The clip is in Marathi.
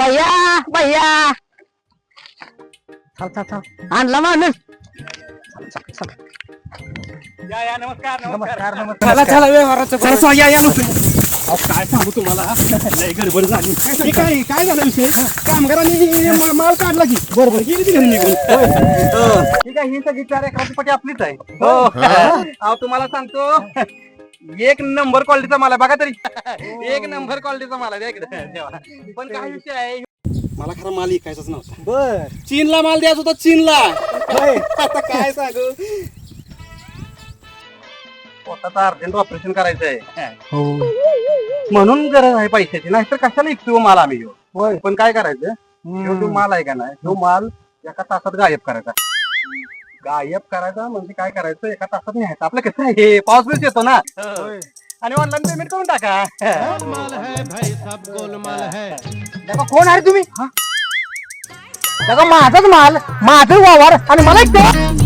भैया भैया चल चल चल आणला माणूस या नमस्कार चला चला व्यवहाराचं चला, चला, या काय सांगू तुम्हाला लय गडबड झाली काय झालं विषय कामगारांनी माल काढला की बरोबर गेली ती घरी निघून ठीक आहे ही सगळी 4 एकराची पट्टी आपलीच आहे हो तुम्हाला सांगतो एक नंबर क्वालिटीचा माल आहे बघा तरी एक नंबर क्वालिटीचा माल आहे पण काय विषय आहे मला खरा माल विकायचाच नव्हता बर चीनला माल द्यायचा होता चीनला आता काय सांगू स्वतःच अर्जंट ऑपरेशन करायचं आहे म्हणून गरज आहे पैशाची नाहीतर कशाला विकतो माल आम्ही घेऊ पण काय करायचं जो माल आहे का नाही तो माल एका तासात गायब करायचा म्हणजे काय करायचं एका तासात न्यायचं आपलं कसं आहे पाऊस बिस येतो ना आणि ऑनलाईन पेमेंट करून टाका कोण आहे तुम्ही माझाच माल माझं वावर आणि मला